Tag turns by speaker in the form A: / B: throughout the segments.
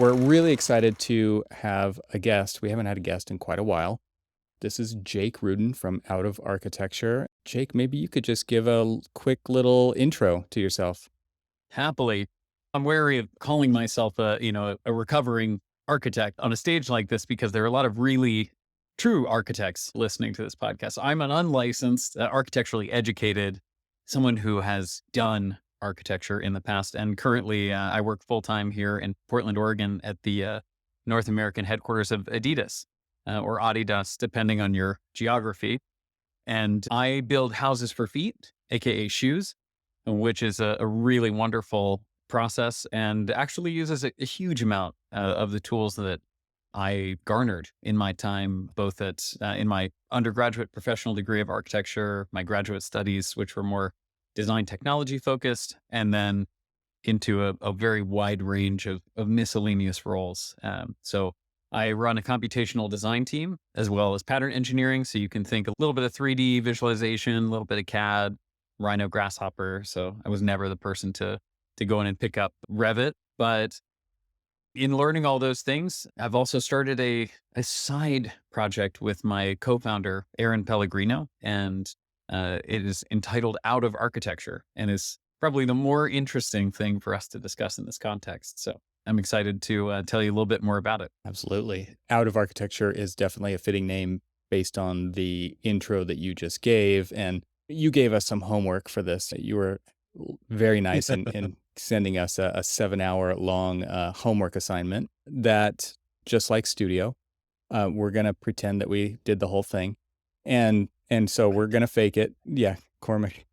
A: We're really excited to have a guest. We haven't had a guest in quite a while. This is Jake Rudin from Out of Architecture. Jake, maybe you could just give a quick little intro to yourself.
B: Happily. I'm wary of calling myself a recovering architect on a stage like this because there are a lot of really true architects listening to this podcast. I'm an unlicensed, architecturally educated, someone who has done architecture in the past. And currently, I work full time here in Portland, Oregon at the North American headquarters of Adidas or Adidas, depending on your geography. And I build houses for feet, AKA shoes, which is a really wonderful process and actually uses a huge amount of the tools that I garnered in my time, both in my undergraduate professional degree of architecture, my graduate studies, which were more design technology focused, and then into a very wide range of miscellaneous roles. So I run a computational design team as well as pattern engineering. So you can think a little bit of 3D visualization, a little bit of CAD, Rhino Grasshopper. So I was never the person to go in and pick up Revit. But in learning all those things, I've also started a side project with my co-founder, Aaron Pellegrino, and it is entitled Out of Architecture and is probably the more interesting thing for us to discuss in this context. So I'm excited to tell you a little bit more about it.
A: Absolutely. Out of Architecture is definitely a fitting name based on the intro that you just gave. And you gave us some homework for this. You were very nice in sending us a 7-hour long homework assignment that, just like Studio, we're going to pretend that we did the whole thing. And so we're going to fake it. Yeah, Cormac.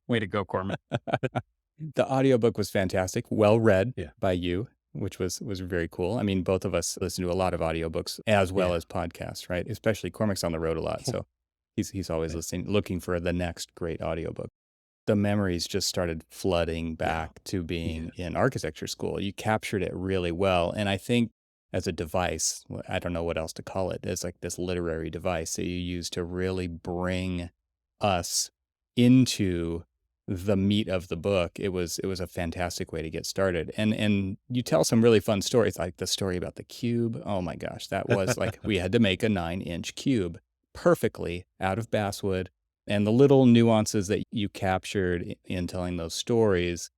B: Way to go, Cormac.
A: The audiobook was fantastic, well read
C: Yeah.
A: by you, which was very cool. I mean, both of us listen to a lot of audiobooks as well as podcasts, right? Especially Cormac's on the road a lot, so he's always listening, looking for the next great audiobook. The memories just started flooding back to being in architecture school. You captured it really well, and I think as a device, I don't know what else to call it, as like this literary device that you use to really bring us into the meat of the book. It was a fantastic way to get started. And you tell some really fun stories, like the story about the cube. Oh my gosh, that was like, we had to make a 9-inch cube perfectly out of basswood. And the little nuances that you captured in telling those stories,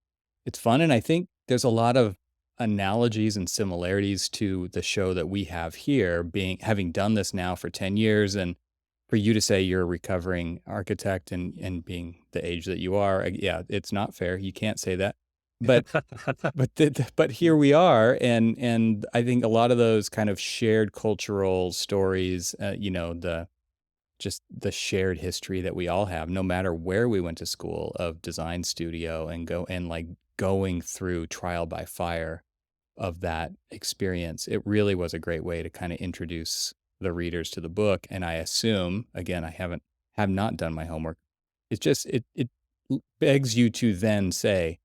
A: it's fun. And I think there's a lot of analogies and similarities to the show that we have here, having done this now for 10 years. And for you to say you're a recovering architect and being the age that you are, yeah, it's not fair. You can't say that. But but here we are, and I think a lot of those kind of shared cultural stories, the shared history that we all have, no matter where we went to school, of design studio and like going through trial by fire of that experience. It really was a great way to kind of introduce the readers to the book. And I assume, again, I have not done my homework. It's just, it begs you to then say,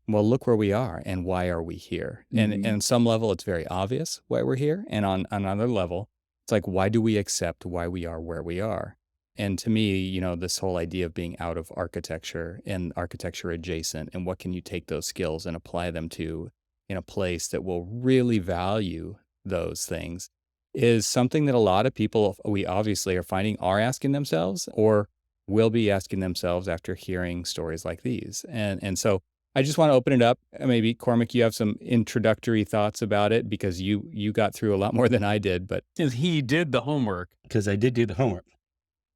A: well, look where we are and why are we here? And on some level, it's very obvious why we're here. And on another level, it's like, why do we accept why we are where we are? And to me, this whole idea of being out of architecture and architecture adjacent, and what can you take those skills and apply them to in a place that will really value those things, is something that a lot of people, we obviously are finding, are asking themselves or will be asking themselves after hearing stories like these. And so I just want to open it up. Maybe, Cormac, you have some introductory thoughts about it because you got through a lot more than I did. But
B: He did the homework.
C: Because I did do the homework.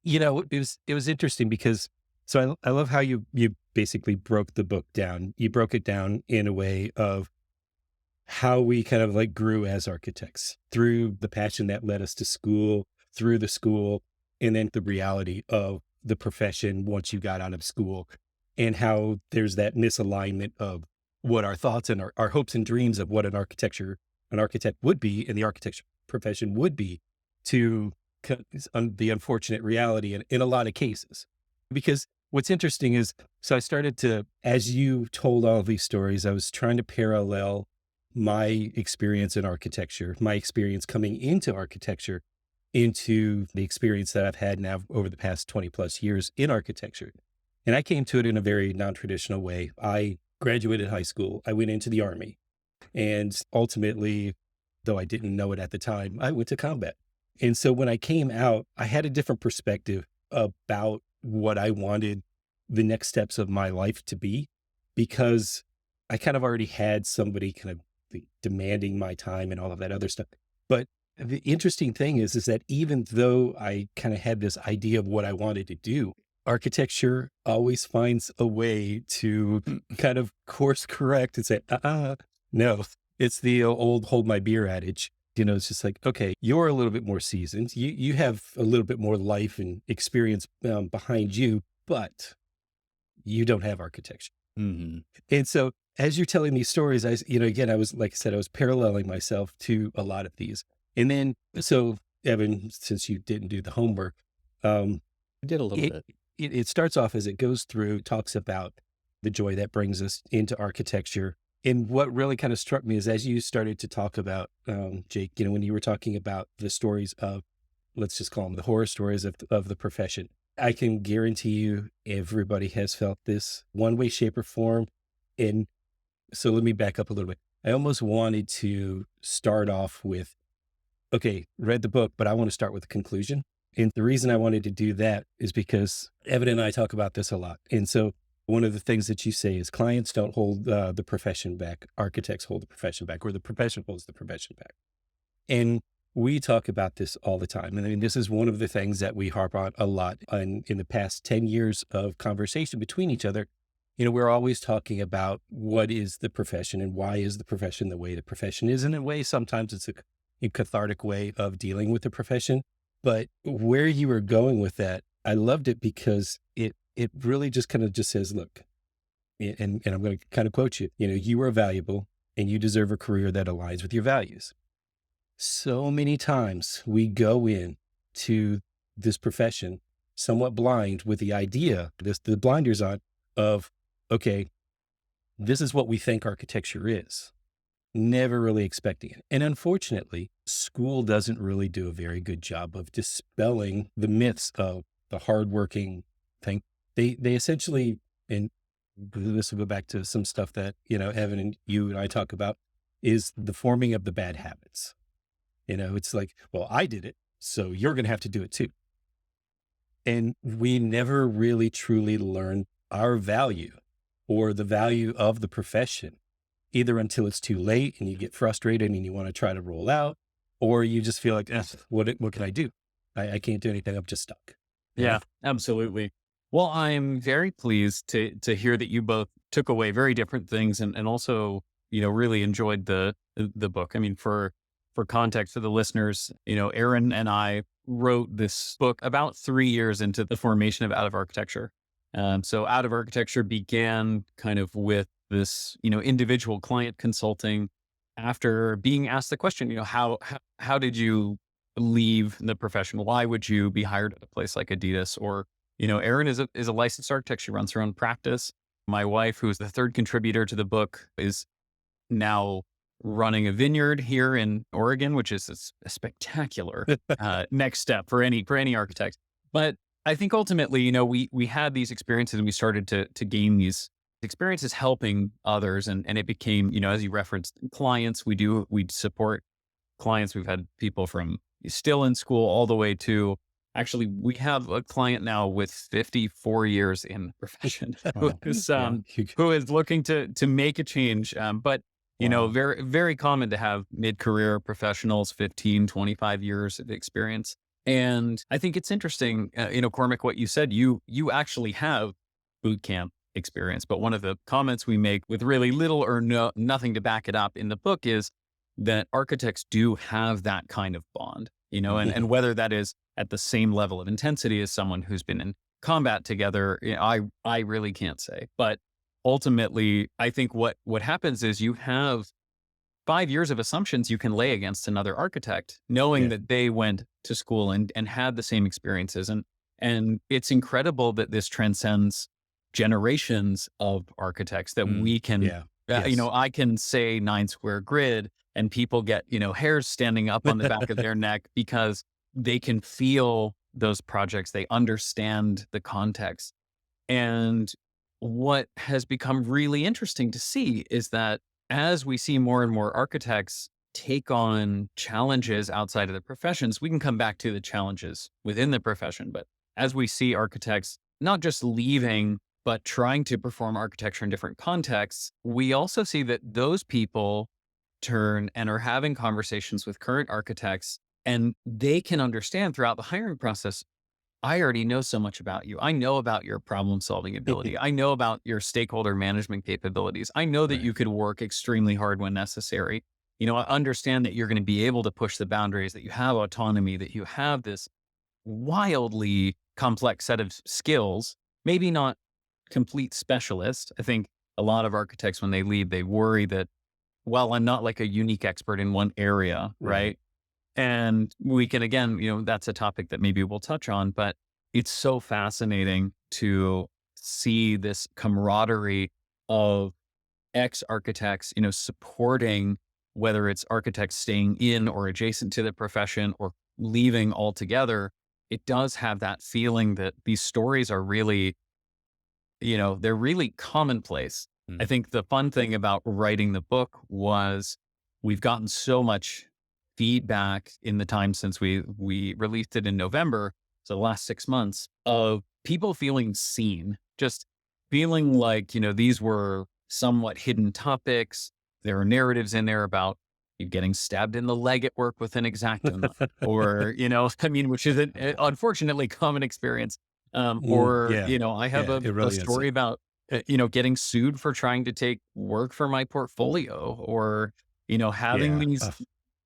C: It was interesting because, so I love how you basically broke the book down. You broke it down in a way of how we kind of like grew as architects through the passion that led us to school, through the school, and then the reality of the profession once you got out of school, and how there's that misalignment of what our thoughts and our hopes and dreams of what an architect would be and the architecture profession would be to the unfortunate reality in a lot of cases. Because what's interesting is, so I started to, as you told all of these stories, I was trying to parallel my experience in architecture, my experience coming into architecture, into the experience that I've had now over the past 20 plus years in architecture. And I came to it in a very non-traditional way. I graduated high school. I went into the Army. And ultimately, though I didn't know it at the time, I went to combat. And so when I came out, I had a different perspective about what I wanted the next steps of my life to be, because I kind of already had somebody kind of demanding my time and all of that other stuff. But the interesting thing is that even though I kind of had this idea of what I wanted to do, architecture always finds a way to kind of course correct and say, no, it's the old hold my beer adage. It's just like, okay, you're a little bit more seasoned. You have a little bit more life and experience behind you, but you don't have architecture.
A: Mm-hmm.
C: And so as you're telling these stories, again, I was, like I said, I was paralleling myself to a lot of these. And then, so Evan, since you didn't do the homework,
A: I did a little bit.
C: It starts off as it goes through, talks about the joy that brings us into architecture. And what really kind of struck me is as you started to talk about, Jake, when you were talking about the stories of, let's just call them the horror stories of the profession, I can guarantee you everybody has felt this one way, shape, or form. And so let me back up a little bit. I almost wanted to start off with, okay, read the book, but I want to start with the conclusion. And the reason I wanted to do that is because Evan and I talk about this a lot. And so one of the things that you say is clients don't hold the profession back. Architects hold the profession back, or the profession holds the profession back. And we talk about this all the time. And I mean, this is one of the things that we harp on a lot in the past 10 years of conversation between each other. We're always talking about what is the profession and why is the profession the way the profession is. And in a way, sometimes it's a cathartic way of dealing with the profession. But where you were going with that, I loved it because it really just kind of just says, look, and I'm going to kind of quote you, you are valuable and you deserve a career that aligns with your values. So many times we go in to this profession somewhat blind with the idea, the blinders on of, okay, this is what we think architecture is. Never really expecting it. And unfortunately, school doesn't really do a very good job of dispelling the myths of the hardworking thing. They essentially, and this will go back to some stuff that, Evan and you and I talk about, is the forming of the bad habits. It's like, well, I did it, so you're going to have to do it too. And we never really truly learn our value or the value of the profession, either until it's too late and you get frustrated and you want to try to roll out, or you just feel like, what can I do? I can't do anything. I'm just stuck.
B: Yeah, absolutely. Well, I'm very pleased to hear that you both took away very different things and also, really enjoyed the book. I mean, for context for the listeners, Aaron and I wrote this book about 3 years into the formation of Out of Architecture. So Out of Architecture began kind of with this, individual client consulting after being asked the question, how did you leave the profession? Why would you be hired at a place like Adidas? Or, Aaron is a licensed architect. She runs her own practice. My wife, who is the third contributor to the book, is now running a vineyard here in Oregon, which is a spectacular next step for any architect. But I think ultimately, we had these experiences and we started to gain these experiences helping others. And it became, as you referenced, clients. We support clients. We've had people from still in school all the way to, actually, we have a client now with 54 years in the profession who is looking to make a change. But very, very common to have mid-career professionals, 15, 25 years of experience. And I think it's interesting, Cormac, what you said, you actually have boot camp experience. But one of the comments we make with really little or nothing to back it up in the book is that architects do have that kind of bond, and whether that is at the same level of intensity as someone who's been in combat together, I really can't say. But ultimately, I think what happens is you have 5 years of assumptions you can lay against another architect, knowing that they went to school and had the same experiences. And it's incredible that this transcends generations of architects, that we can, I can say 9 square grid and people get, hairs standing up on the back of their neck because they can feel those projects. They understand the context. And what has become really interesting to see is that as we see more and more architects take on challenges outside of the professions, we can come back to the challenges within the profession. But as we see architects not just leaving, but trying to perform architecture in different contexts, we also see that those people turn and are having conversations with current architects, and they can understand throughout the hiring process, I already know so much about you. I know about your problem solving ability. I know about your stakeholder management capabilities. I know that
C: Right.
B: you could work extremely hard when necessary. I understand that you're going to be able to push the boundaries, that you have autonomy, that you have this wildly complex set of skills, maybe not complete specialist. I think a lot of architects, when they leave, they worry that, well, I'm not like a unique expert in one area,
C: Right.
B: right? And we can, again, that's a topic that maybe we'll touch on, but it's so fascinating to see this camaraderie of ex architects, supporting, whether it's architects staying in or adjacent to the profession or leaving altogether. It does have that feeling that these stories are really, they're really commonplace. I
A: Mm.
B: think the fun thing about writing the book was we've gotten so much feedback in the time since we released it in November, so the last 6 months, of people feeling seen, just feeling like, these were somewhat hidden topics. There are narratives in there about you getting stabbed in the leg at work with an Exactum, or, I mean, which is an unfortunately common experience. Or,
C: Yeah.
B: I have
C: Yeah.
B: a,
C: It
B: a
C: really is.
B: story about, getting sued for trying to take work for my portfolio, or, having
C: Yeah.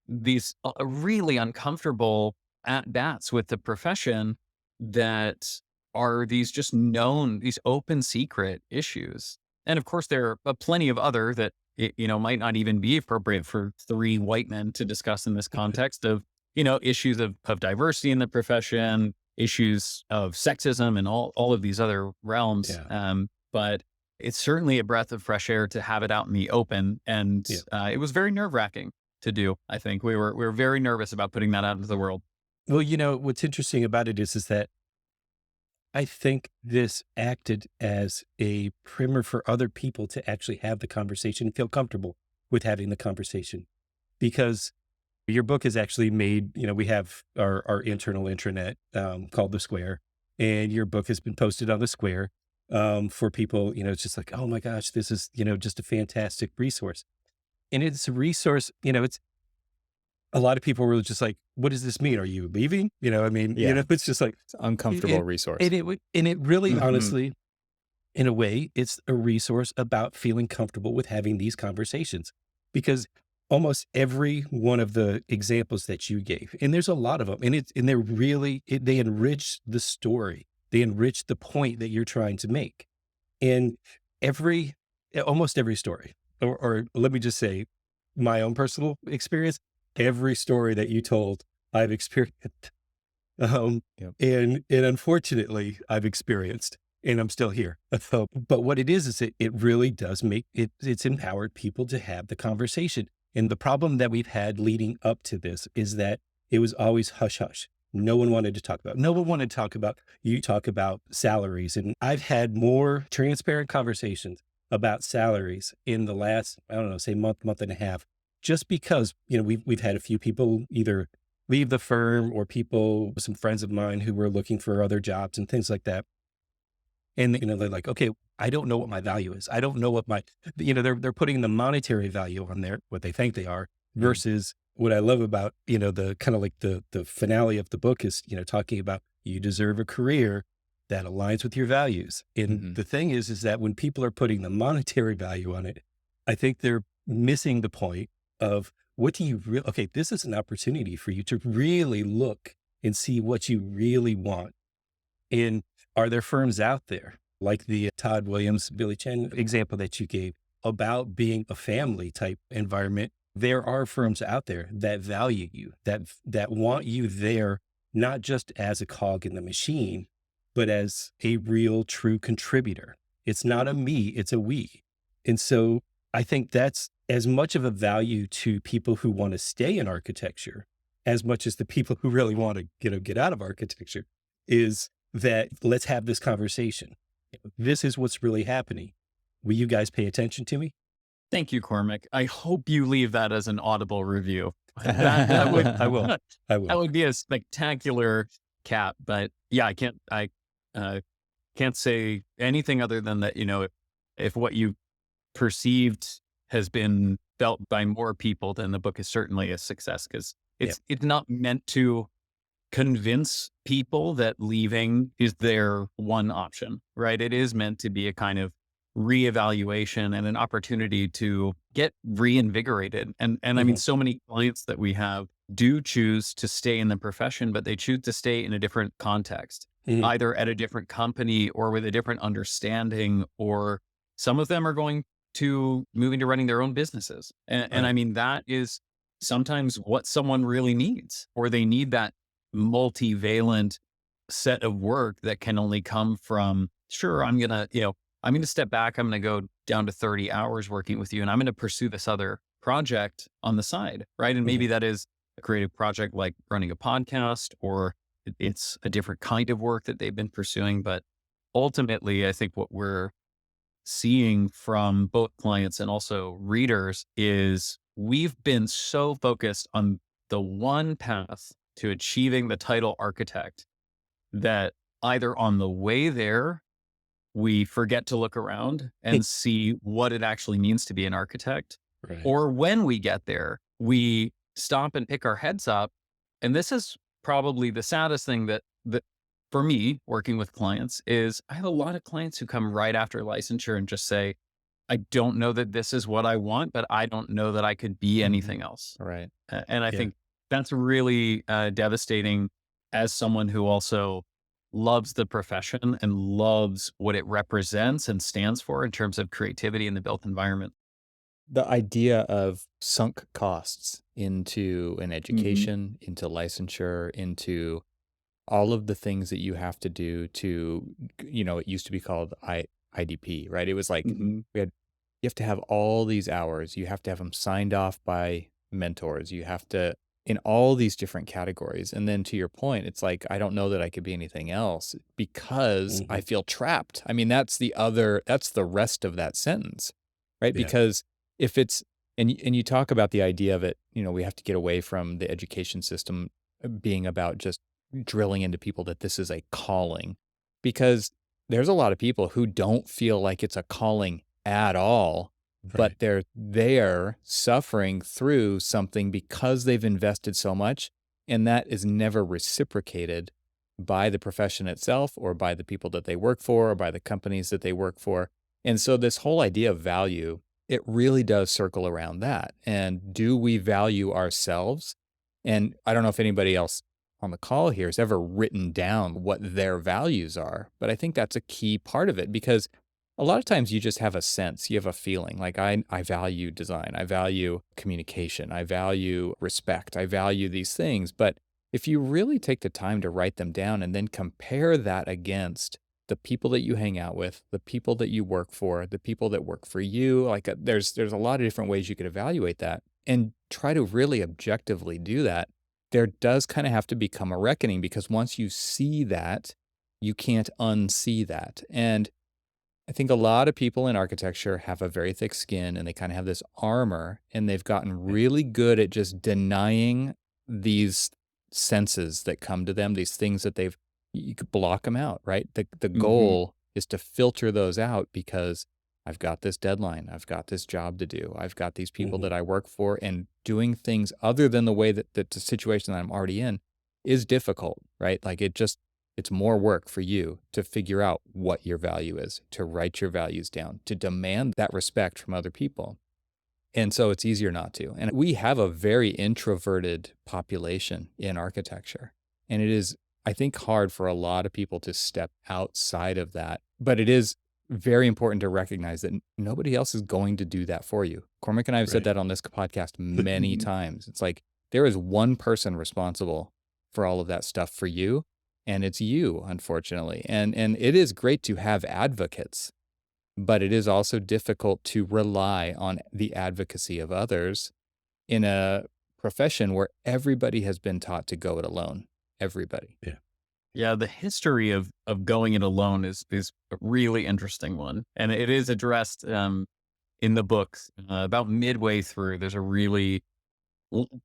B: these really uncomfortable at bats with the profession that are these just known, these open secret issues. And of course, there are plenty of other that, might not even be appropriate for three white men to discuss in this context of, issues of diversity in the profession, issues of sexism, and all of these other realms.
C: Yeah.
B: But it's certainly a breath of fresh air to have it out in the open. And
C: Yeah.
B: it was very nerve wracking to do. I think we were very nervous about putting that out into the world.
C: Well, what's interesting about it is that I think this acted as a primer for other people to actually have the conversation and feel comfortable with having the conversation. Because your book is actually made, we have our internal intranet called The Square, and your book has been posted on The Square for people. It's just like, oh my gosh, this is, just a fantastic resource. And it's a resource, it's a lot of people were just like, what does this mean? Are you leaving? I mean,
A: Yeah.
C: it's just like,
A: It's an uncomfortable resource.
C: and it really,
B: Mhm.
C: honestly, in a way, it's a resource about feeling comfortable with having these conversations, because almost every one of the examples that you gave, and there's a lot of them, and they're really, they enrich the story. They enrich the point that you're trying to make. And every, almost every story, or let me just say my own personal experience, every story that you told, I've experienced.
A: Yep.
C: And unfortunately, I've experienced, and I'm still here. But what it is it really does make it, it's empowered people to have the conversation. And the problem that we've had leading up to this is that it was always hush hush. No one wanted to talk about, no one wanted to talk about, you talk about salaries. And I've had more transparent conversations about salaries in the last, I don't know, say month and a half, just because, we've had a few people either leave the firm, or people, some friends of mine who were looking for other jobs and things like that. And, they're like, okay, I don't know what my value is. I don't know what my, they're putting the monetary value on there, what they think they are,
A: Mm.
C: versus what I love about, the kind of like the finale of the book is, talking about you deserve a career that aligns with your values. And
A: Mhm.
C: the thing is that when people are putting the monetary value on it, I think they're missing the point of, what do you really, okay, this is an opportunity for you to really look and see what you really want. And are there firms out there like the Todd Williams, Billy Chen example that you gave about being a family type environment? There are firms out there that value you, that want you there, not just as a cog in the machine, but as a real true contributor. It's not a me, it's a we. And so I think that's as much of a value to people who want to stay in architecture as much as the people who really want to get out of architecture, is that let's have this conversation. This is what's really happening. Will you guys pay attention to me?
B: Thank you, Cormac. I hope you leave that as an audible review.
C: I
B: That
C: will.
B: would
C: I will. I
B: that
C: will.
B: would be a spectacular cap. But yeah, I uh, can't say anything other than that. If what you perceived has been felt by more people, then the book is certainly a success, because
C: Yeah.
B: it's not meant to convince people that leaving is their one option, right? It is meant to be a kind of reevaluation and an opportunity to get reinvigorated. And I mean,
C: Hmm.
B: so many clients that we have do choose to stay in the profession, but they choose to stay in a different context,
C: Hmm.
B: either at a different company or with a different understanding, or some of them are going to moving to running their own businesses. And I
C: Right.
B: mean, that is sometimes what someone really needs, or they need that multivalent set of work that can only come from, sure, I'm going to step back. I'm going to go down to 30 hours working with you, and I'm going to pursue this other project on the side. Right. And
C: Hmm.
B: maybe that is a creative project like running a podcast, or it's a different kind of work that they've been pursuing. But ultimately, I think what we're seeing from both clients and also readers is we've been so focused on the one path to achieving the title architect that either on the way there, we forget to look around and see what it actually means to be an architect,
C: Right.
B: or when we get there, we stop and pick our heads up. And this is probably the saddest thing that for me working with clients is I have a lot of clients who come right after licensure and just say, I don't know that this is what I want, but I don't know that I could be
A: Mhm.
B: anything else.
A: Right.
B: And I
C: Yeah.
B: think that's really devastating as someone who also loves the profession and loves what it represents and stands for in terms of creativity in the built environment.
A: The idea of sunk costs into an
B: Hmm.
A: education, into licensure, into all of the things that you have to do to, it used to be called IDP, right? It was like
B: Hmm.
A: you have to have all these hours, you have to have them signed off by mentors, you have to, in all these different categories. And then to your point, it's like, I don't know that I could be anything else because I
C: Hmm.
A: feel trapped. I mean, that's the rest of that sentence, right?
C: Yeah.
A: Because if it's, and you talk about the idea of it, we have to get away from the education system being about just drilling into people that this is a calling, because there's a lot of people who don't feel like it's a calling at all, but
C: Right.
A: they're there suffering through something because they've invested so much, and that is never reciprocated by the profession itself or by the people that they work for or by the companies that they work for. And so this whole idea of value, it really does circle around that. And do we value ourselves? And I don't know if anybody else on the call here has ever written down what their values are, but I think that's a key part of it, because a lot of times you just have a sense, you have a feeling like I value design, I value communication, I value respect, I value these things. But if you really take the time to write them down and then compare that against the people that you hang out with, the people that you work for, the people that work for you, like there's a lot of different ways you could evaluate that and try to really objectively do that. There does kind of have to become a reckoning, because once you see that, you can't unsee that. And I think a lot of people in architecture have a very thick skin and they kind of have this armor, and they've gotten
C: Yeah.
A: really good at just denying these senses that come to them, these things that you could block them out, right? The
B: Hmm.
A: goal is to filter those out, because I've got this deadline, I've got this job to do, I've got these people
C: Hmm.
A: that I work for, and doing things other than the way that the situation that I'm already in is difficult, right? Like it's more work for you to figure out what your value is, to write your values down, to demand that respect from other people. And so it's easier not to. And we have a very introverted population in architecture. And it is, I think, hard for a lot of people to step outside of that. But it is very important to recognize that nobody else is going to do that for you. Cormac and I have said
C: Right.
A: that on this podcast many
B: Hmm.
A: times. It's like there is one person responsible for all of that stuff for you, and it's you, unfortunately. And it is great to have advocates, but it is also difficult to rely on the advocacy of others in a profession where everybody has been taught to go it alone. Everybody.
C: Yeah.
B: Yeah, the history of going it alone is a really interesting one, and it is addressed in the book, about midway through, there's a really,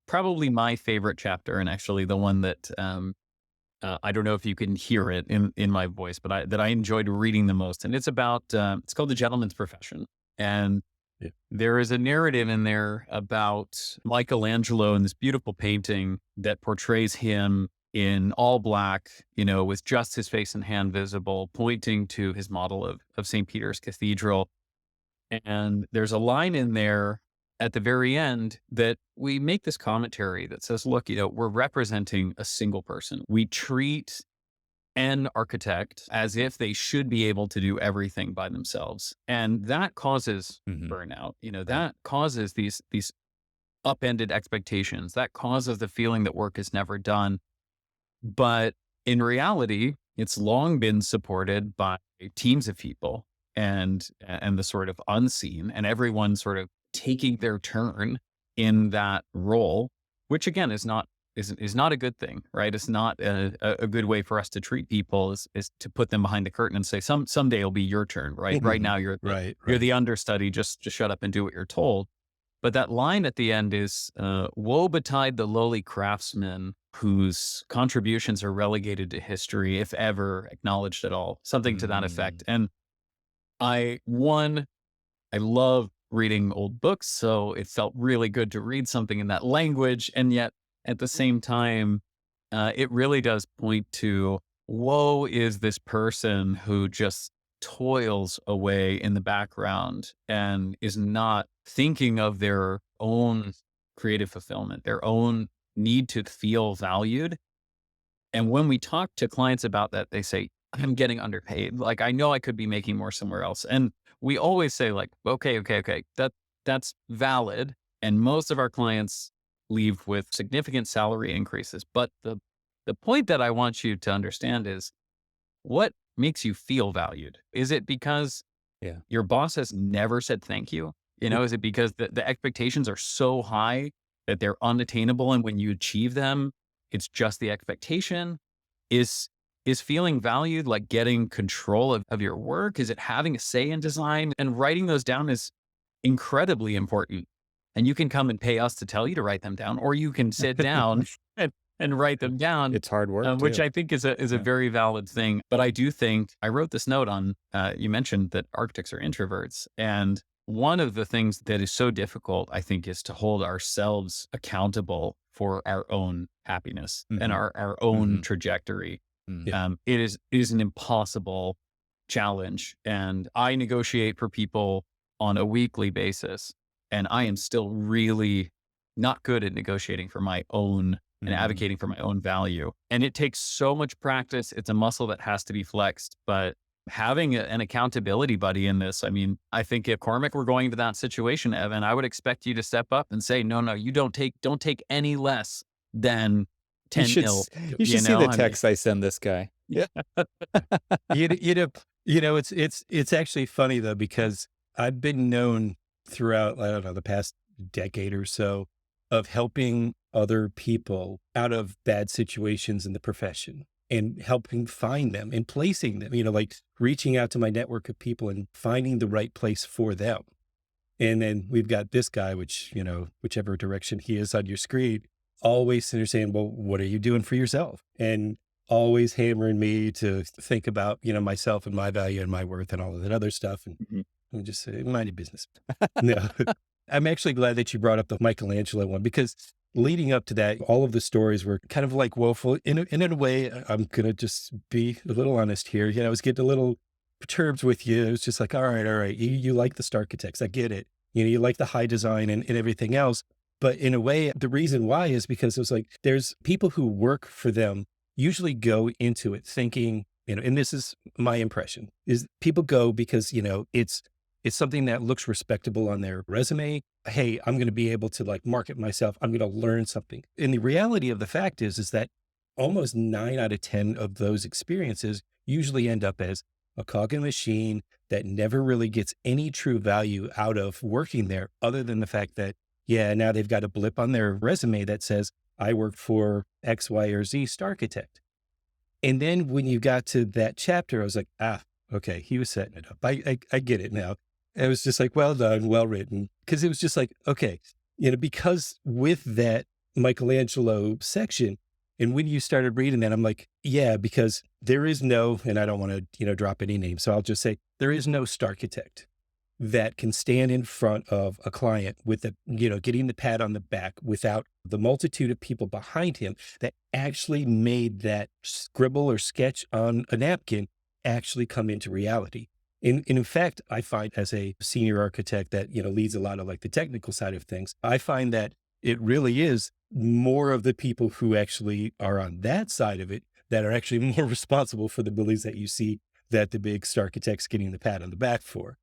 B: probably my favorite chapter, and actually the one that I don't know if you can hear it in my voice, but that I enjoyed reading the most. And it's about, it's called The Gentleman's Profession. And
C: Yeah.
B: there is a narrative in there about Michelangelo and this beautiful painting that portrays him in all black, with just his face and hand visible, pointing to his model of St. Peter's Cathedral. And there's a line in there at the very end that we make this commentary that says, look, we're representing a single person. We treat an architect as if they should be able to do everything by themselves. And that causes burnout. That causes these upended expectations. That causes the feeling that work is never done. But in reality, it's long been supported by teams of people and the sort of unseen, and everyone sort of taking their turn in that role, which again is not a good thing, right? It's not a good way for us to treat people, is to put them behind the curtain and say, someday it'll be your turn, right? Right now you're the understudy, just shut up and do what you're told. But that line at the end is, woe betide the lowly craftsman whose contributions are relegated to history, if ever acknowledged at all, something to that effect. And I love reading old books, so it felt really good to read something in that language. And yet at the same time, it really does point to, woe is this person who just toils away in the background and is not thinking of their own creative fulfillment, their own need to feel valued. And when we talk to clients about that, they say, I'm getting underpaid. Like, I know I could be making more somewhere else. And we always say, like, okay, that's valid. And most of our clients leave with significant salary increases. But the point that I want you to understand is, what makes you feel valued? Is it because your boss has never said thank you? Is it because the expectations are so high that they're unattainable, and when you achieve them, it's just the expectation? Is feeling valued like getting control of your work? Is it having a say in design? And writing those down is incredibly important. And you can come and pay us to tell you to write them down, or you can sit down and write them down.
A: It's hard work,
B: which
A: too.
B: I think is a very valid thing. But I do think, I wrote this note on, you mentioned that architects are introverts. And one of the things that is so difficult, I think, is to hold ourselves accountable for our own happiness and our own trajectory. It is an impossible challenge. And I negotiate for people on a weekly basis, and I am still really not good at negotiating for my own and advocating for my own value. And it takes so much practice. It's a muscle that has to be flexed, but having an accountability buddy in this, I mean, I think if Cormac were going to that situation, Evan, I would expect you to step up and say, no, you don't take any less than 10 mil.
A: You should see the text I send this guy. Yeah.
C: It's actually funny though, because I've been known throughout, I don't know, the past decade or so of helping other people out of bad situations in the profession and helping find them and placing them, like reaching out to my network of people and finding the right place for them. And then we've got this guy, which, whichever direction he is on your screen, always saying, well, what are you doing for yourself? And always hammering me to think about, myself and my value and my worth and all of that other stuff. And I'm just say, mind your business. No, I'm actually glad that you brought up the Michelangelo one, because leading up to that, all of the stories were kind of like woeful. In a way, I'm going to just be a little honest here. I was getting a little perturbed with you. It was just like, all right. You like the Starchitects. I get it. You like the high design and everything else. But in a way, the reason why is because it was like, there's people who work for them usually go into it thinking, and this is my impression, is people go because, it's something that looks respectable on their resume. Hey, I'm going to be able to like market myself. I'm going to learn something. And the reality of the fact is that almost 9 out of 10 of those experiences usually end up as a cog in a machine that never really gets any true value out of working there, other than the fact that, now they've got a blip on their resume that says, I worked for X, Y, or Z Starchitect. And then when you got to that chapter, I was like, okay, he was setting it up. I get it now. it was just like, well done, well written. Because it was just like, okay, because with that Michelangelo section, and when you started reading that, I'm like, yeah, because there is no, and I don't want to, drop any names. So I'll just say there is no starchitect that can stand in front of a client with getting the pat on the back without the multitude of people behind him that actually made that scribble or sketch on a napkin actually come into reality. In fact, I find as a senior architect that, leads a lot of like the technical side of things, I find that it really is more of the people who actually are on that side of it that are actually more responsible for the buildings that you see that the big star architect's getting the pat on the back for.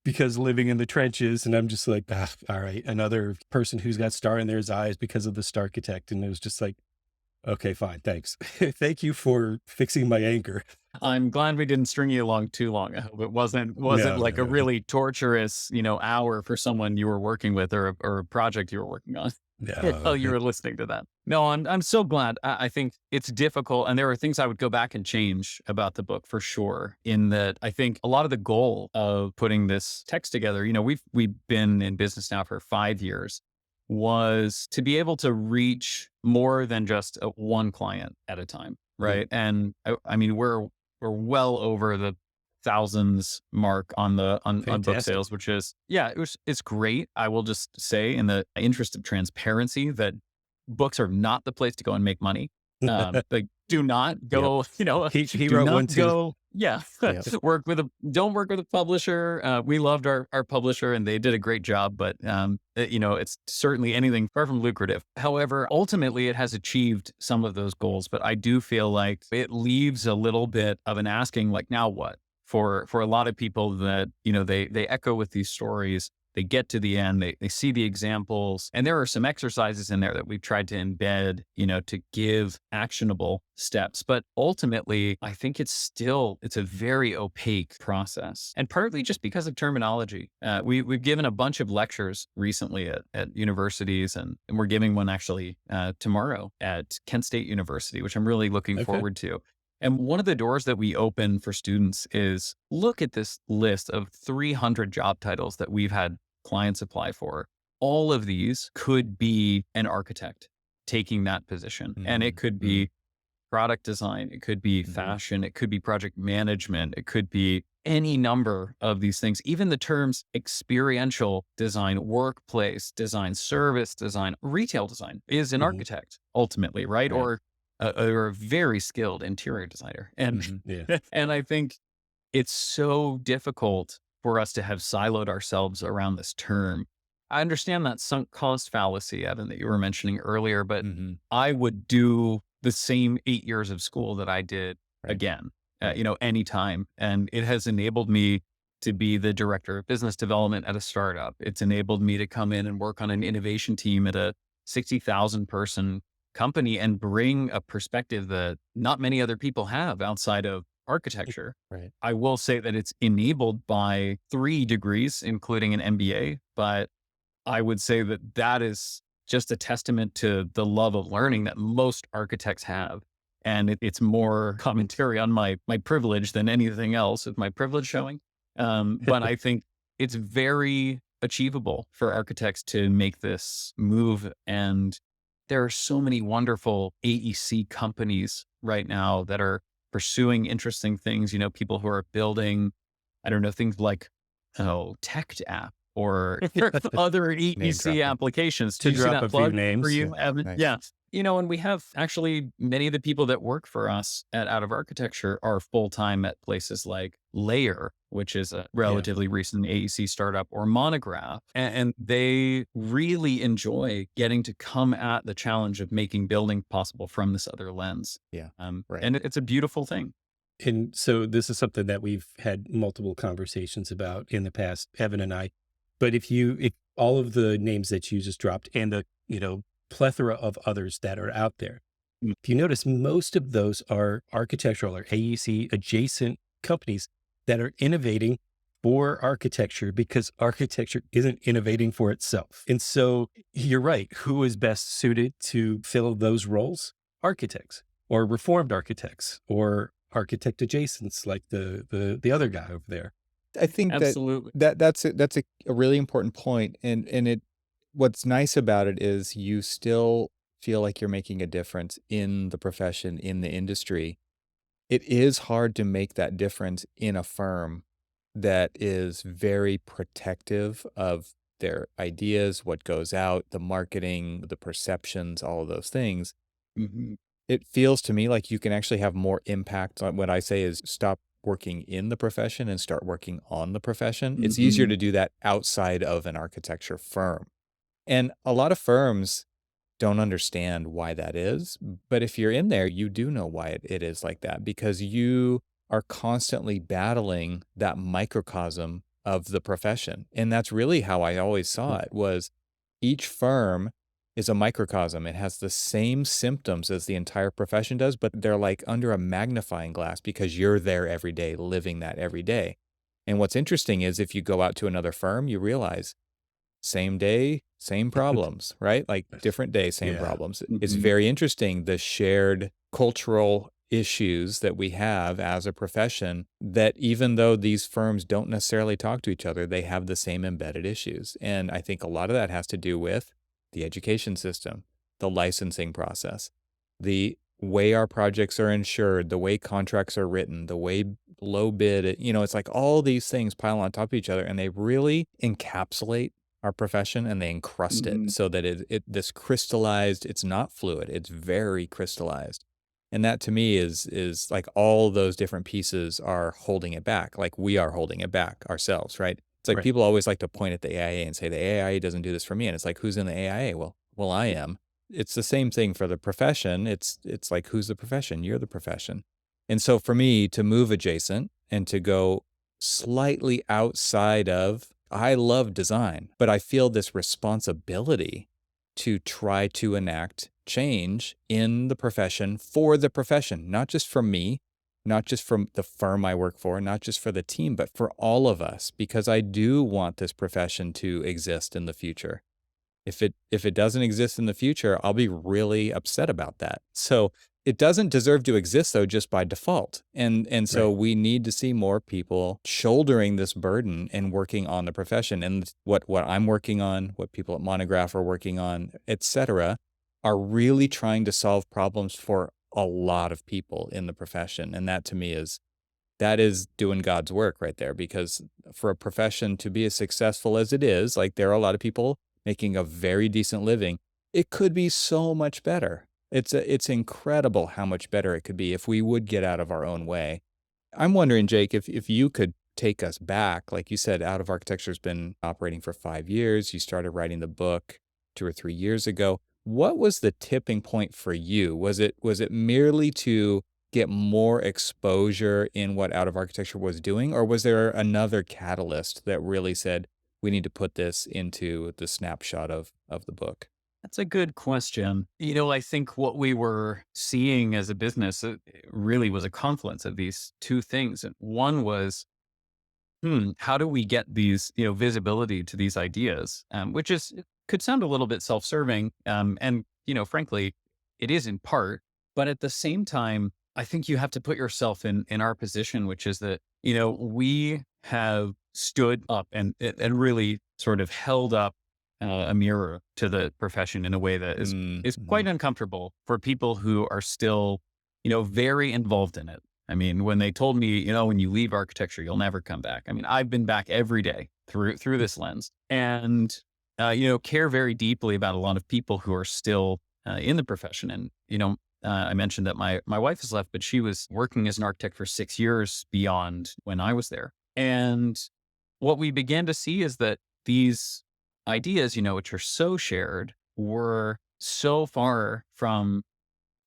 C: Because living in the trenches, and I'm just like, all right, another person who's got star in their eyes because of the star architect. And it was just like, okay, fine, thanks. Thank you for fixing my anger.
B: I'm glad we didn't string you along too long. I hope it wasn't like a really torturous, hour for someone you were working with or a project you were working on. Oh, you were listening to that. No, I'm so glad. I think it's difficult. And there are things I would go back and change about the book for sure. In that I think a lot of the goal of putting this text together, we've been in business now for 5 years, was to be able to reach more than just one client at a time. Right. Yeah. And I mean, we're well over the thousands mark on book sales, which is, it's great. I will just say, in the interest of transparency, that books are not the place to go and make money. Like, do not go,
C: he wrote one too.
B: Don't work with a publisher. We loved our publisher and they did a great job, but it's certainly anything far from lucrative. However, ultimately it has achieved some of those goals, but I do feel like it leaves a little bit of an asking, like, now what? For a lot of people that, they echo with these stories, they get to the end, they see the examples, and there are some exercises in there that we've tried to embed, to give actionable steps. But ultimately, I think it's a very opaque process, and partly just because of terminology. We've given a bunch of lectures recently at universities, and we're giving one actually tomorrow at Kent State University, which I'm really looking forward to. And one of the doors that we open for students is, look at this list of 300 job titles that we've had clients apply for. All of these could be an architect taking that position. Mm-hmm. And it could be product design, it could be fashion, it could be project management, it could be any number of these things. Even the terms experiential design, workplace design, service design, retail design is an architect ultimately, right? Or a very skilled interior designer. And, and I think it's so difficult for us to have siloed ourselves around this term. I understand that sunk cost fallacy, Evan, that you were mentioning earlier, but I would do the same 8 years of school that I did again, anytime. And it has enabled me to be the director of business development at a startup. It's enabled me to come in and work on an innovation team at a 60,000 person company and bring a perspective that not many other people have outside of architecture. Right. I will say that it's enabled by 3 degrees, including an MBA, but I would say that is just a testament to the love of learning that most architects have. And it's more commentary on my privilege than anything else, with my privilege showing. But I think it's very achievable for architects to make this move. And there are so many wonderful AEC companies right now that are pursuing interesting things, people who are building, things like, Tech app or other AEC applications.
C: To drop a few names
B: for you, Evan. Nice. Yeah. And we have actually many of the people that work for us at Out of Architecture are full-time at places like Layer, which is a relatively recent AEC startup, or Monograph. And they really enjoy getting to come at the challenge of making building possible from this other lens. Yeah. And it's a beautiful thing.
C: And so this is something that we've had multiple conversations about in the past, Evan and I. But if all of the names that you just dropped and the, plethora of others that are out there, if you notice, most of those are architectural or AEC adjacent companies that are innovating for architecture because architecture isn't innovating for itself. And so you're right. Who is best suited to fill those roles? Architects or reformed architects or architect adjacents like the other guy over there.
A: I think
B: Absolutely.
A: that's a really important point, and it what's nice about it is you still feel like you're making a difference in the profession, in the industry. It is hard to make that difference in a firm that is very protective of their ideas, what goes out, the marketing, the perceptions, all of those things.
B: Hmm.
A: It feels to me like you can actually have more impact on what I say is stop working in the profession and start working on the profession. It's easier
B: Hmm.
A: to do that outside of an architecture firm. And a lot of firms don't understand why that is. But if you're in there, you do know why it is like that because you are constantly battling that microcosm of the profession. And that's really how I always saw it was each firm is a microcosm. It has the same symptoms as the entire profession does, but they're like under a magnifying glass because you're there every day, living that every day. And what's interesting is if you go out to another firm, you realize same day, same problems, right? Like different day, same
C: Yeah.
A: problems. It's
B: Hmm.
A: very interesting the shared cultural issues that we have as a profession that even though these firms don't necessarily talk to each other, they have the same embedded issues. And I think a lot of that has to do with the education system, the licensing process, the way our projects are insured, the way contracts are written, the way low bid, it's like all these things pile on top of each other and they really encapsulate our profession and they encrust it
B: Hmm.
A: so that it this crystallized, it's not fluid, it's very crystallized. And that to me is like all those different pieces are holding it back. Like we are holding it back ourselves, right? It's like
C: Right.
A: people always like to point at the AIA and say the AIA doesn't do this for me. And it's like, who's in the AIA? Well, I am. It's the same thing for the profession. It's like who's the profession? You're the profession. And so for me to move adjacent and to go slightly outside of I love design, but I feel this responsibility to try to enact change in the profession for the profession, not just for me, not just from the firm I work for, not just for the team, but for all of us, because I do want this profession to exist in the future. If it doesn't exist in the future, I'll be really upset about that. So it doesn't deserve to exist though just by default. And so
C: Right.
A: we need to see more people shouldering this burden and working on the profession. And what I'm working on, what people at Monograph are working on, et cetera, are really trying to solve problems for a lot of people in the profession. And that to me that is doing God's work right there because for a profession to be as successful as it is, like there are a lot of people making a very decent living, it could be so much better. It's incredible how much better it could be if we would get out of our own way. I'm wondering, Jake, if you could take us back, like you said, Out of Architecture's been operating for 5 years. You started writing the book 2 or 3 years ago. What was the tipping point for you? Was it merely to get more exposure in what Out of Architecture was doing, or was there another catalyst that really said we need to put this into the snapshot of the book?
B: That's a good question. I think what we were seeing as a business it really was a confluence of these two things. And one was, how do we get these, visibility to these ideas? Which it could sound a little bit self-serving. And, frankly, it is in part, but at the same time, I think you have to put yourself in our position, which is that, we have stood up and really sort of held up a mirror to the profession in a way that is quite
A: Mhm.
B: uncomfortable for people who are still, very involved in it. I mean, when they told me, when you leave architecture, you'll never come back. I mean, I've been back every day through this lens and, care very deeply about a lot of people who are still in the profession. And, I mentioned that my wife has left, but she was working as an architect for 6 years beyond when I was there. And what we began to see is that these ideas, which are so shared, were so far from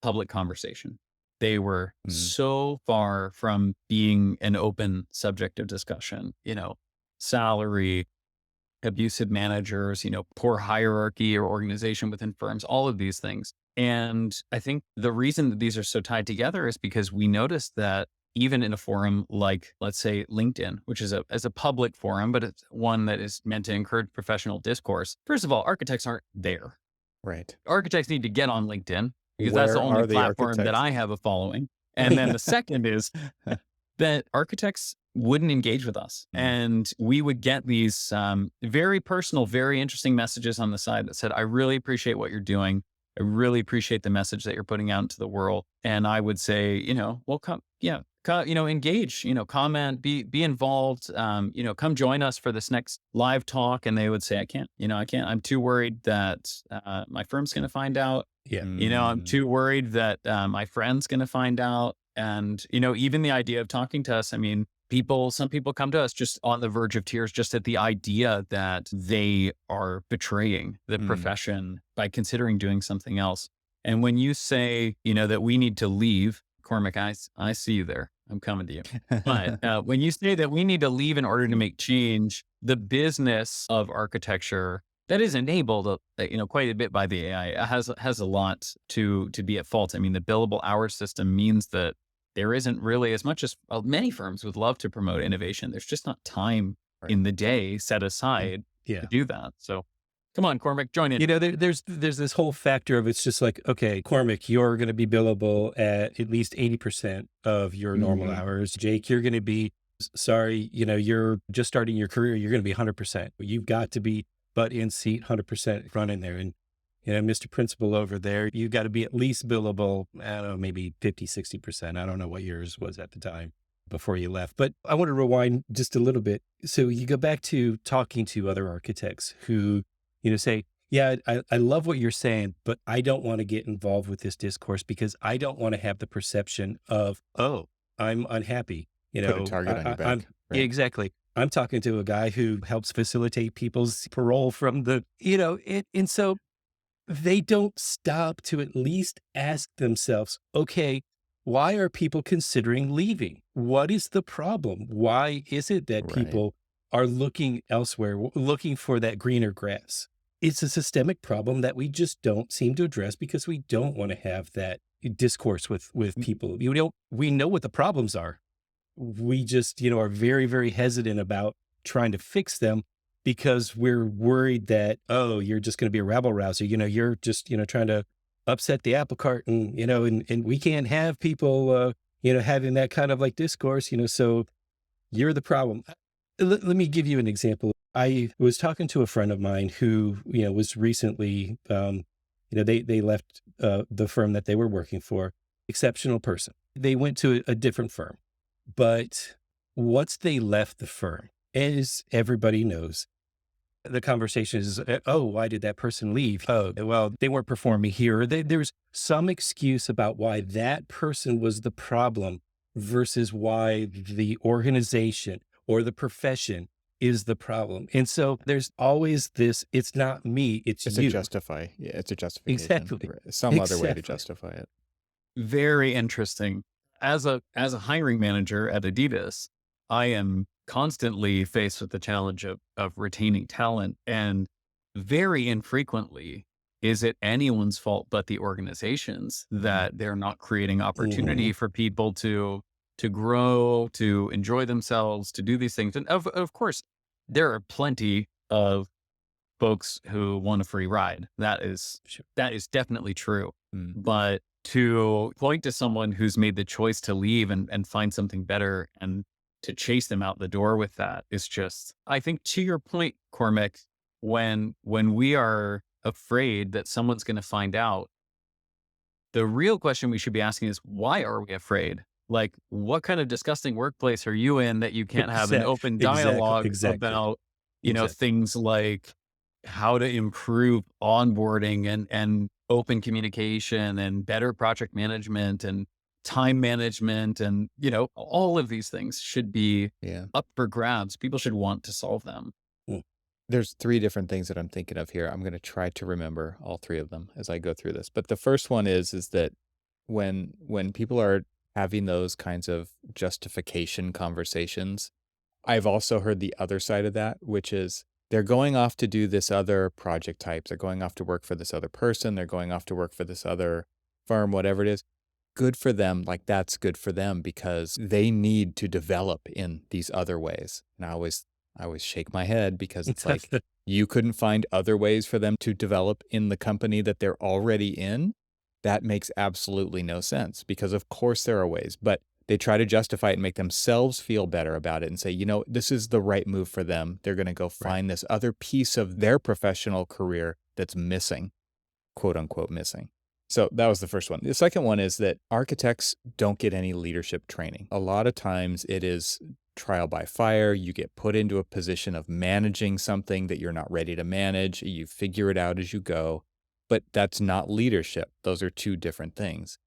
B: public conversation. They were
A: Mhm.
B: so far from being an open subject of discussion, salary, abusive managers, poor hierarchy or organization within firms, all of these things. And I think the reason that these are so tied together is because we noticed that even in a forum like, let's say, LinkedIn, which is a public forum, but it's one that is meant to encourage professional discourse. First of all, architects aren't there.
A: Right.
B: Architects need to get on LinkedIn because that's the
A: Where
B: only
A: are the
B: platform that
A: architects?
B: I have a following. And then the second is that architects wouldn't engage with us. And we would get these very personal, very interesting messages on the side that said, I really appreciate what you're doing. I really appreciate the message that you're putting out into the world. And I would say, well, come, engage, comment, be involved, come join us for this next live talk. And they would say, I can't. I'm too worried that my firm's going to find out.
C: Yeah.
B: I'm too worried that my friend's going to find out. And, even the idea of talking to us, I mean, some people come to us just on the verge of tears, just at the idea that they are betraying the profession by considering doing something else. And when you say, that we need to leave, Cormac, I see you there. I'm coming to you. But when you say that we need to leave in order to make change, the business of architecture that is enabled, quite a bit by the AI, has a lot to be at fault. I mean, the billable hours system means that there isn't really, as much as many firms would love to promote innovation, there's just not time in the day set aside to do that. So come on, Cormac, join in.
C: There's this whole factor of, it's just like, okay, Cormac, you're going to be billable at least 80% of your normal hours. Jake, you're going to be, sorry, you're just starting your career, you're going to be 100%. You've got to be butt in seat, 100% running there. And Mr. Principal over there, you got to be at least billable, I don't know, maybe 50, 60%. I don't know what yours was at the time before you left. But I want to rewind just a little bit. So you go back to talking to other architects who, say, yeah, I love what you're saying, but I don't want to get involved with this discourse because I don't want to have the perception of, oh, I'm unhappy.
A: Put a target on your back.
C: Right? Exactly. I'm talking to a guy who helps facilitate people's parole from the, and so they don't stop to at least ask themselves, okay, why are people considering leaving? What is the problem? Why is it that people are looking elsewhere, looking for that greener grass? It's a systemic problem that we just don't seem to address because we don't want to have that discourse with people. We know what the problems are. We just, are very, very hesitant about trying to fix them because we're worried that, oh, you're just going to be a rabble rouser. You're just, trying to upset the apple cart and, and we can't have people, having that kind of like discourse, so you're the problem. Let me give you an example. I was talking to a friend of mine who, was recently, they left the firm that they were working for. Exceptional person. They went to a different firm. But once they left the firm, as everybody knows, the conversation is, oh, why did that person leave? Oh, well, they weren't performing here. There's some excuse about why that person was the problem versus why the organization or the profession is the problem. And so there's always this, it's not me, it's you.
A: It's a justification.
C: Exactly.
A: Some other way to justify it.
B: Very interesting. As a hiring manager at Adidas, I am constantly faced with the challenge of retaining talent. And very infrequently is it anyone's fault but the organization's that they're not creating opportunity for people to grow, to enjoy themselves, to do these things. And of course, there are plenty of folks who want a free ride. That is definitely true. But to point to someone who's made the choice to leave and find something better and to chase them out the door with that is just, I think, to your point, Cormac, when we are afraid that someone's going to find out, the real question we should be asking is, why are we afraid? Like, what kind of disgusting workplace are you in that you can't have an open dialogue about, things like how to improve onboarding and open communication and better project management and time management and, all of these things should be up for grabs. People should want to solve them.
A: There's 3 different things that I'm thinking of here. I'm going to try to remember all 3 of them as I go through this. But the first one is that when people are having those kinds of justification conversations, I've also heard the other side of that, which is they're going off to do this other project type. They're going off to work for this other person. They're going off to work for this other firm, whatever it is. Good for them. Like, that's good for them because they need to develop in these other ways. And I always shake my head because it's like, you couldn't find other ways for them to develop in the company that they're already in. That makes absolutely no sense because of course there are ways, but they try to justify it and make themselves feel better about it and say, this is the right move for them. They're going to go find this other piece of their professional career that's missing, quote unquote, missing. So that was the first one. The second one is that architects don't get any leadership training. A lot of times it is trial by fire. You get put into a position of managing something that you're not ready to manage. You figure it out as you go, but that's not leadership. Those are two different things.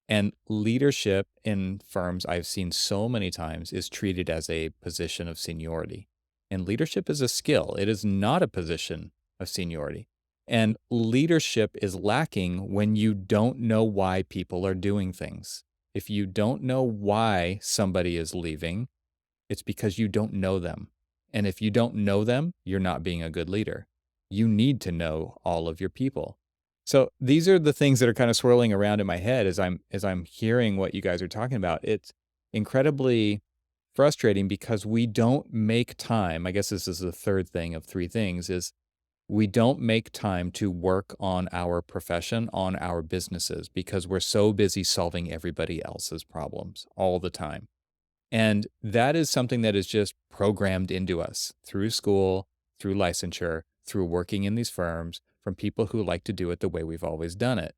A: And leadership in firms I've seen so many times is treated as a position of seniority. And leadership is a skill. It is not a position of seniority. And leadership is lacking when you don't know why people are doing things. If you don't know why somebody is leaving, it's because you don't know them. And if you don't know them, you're not being a good leader. You need to know all of your people. So these are the things that are kind of swirling around in my head as I'm hearing what you guys are talking about. It's incredibly frustrating because we don't make time. I guess this is the third thing of three things, is we don't make time to work on our profession, on our businesses, because we're so busy solving everybody else's problems all the time. And that is something that is just programmed into us through school, through licensure, through working in these firms, from people who like to do it the way we've always done it,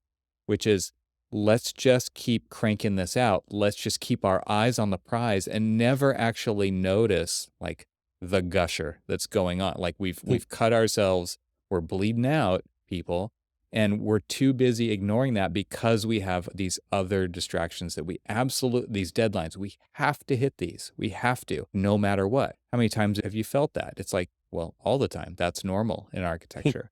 A: which is, let's just keep cranking this out. Let's just keep our eyes on the prize and never actually notice like the gusher that's going on. Like we've cut ourselves, we're bleeding out, people, and we're too busy ignoring that because we have these other distractions that these deadlines, we have to hit these. We have to, no matter what. How many times have you felt that? It's like, well, all the time. That's normal in architecture.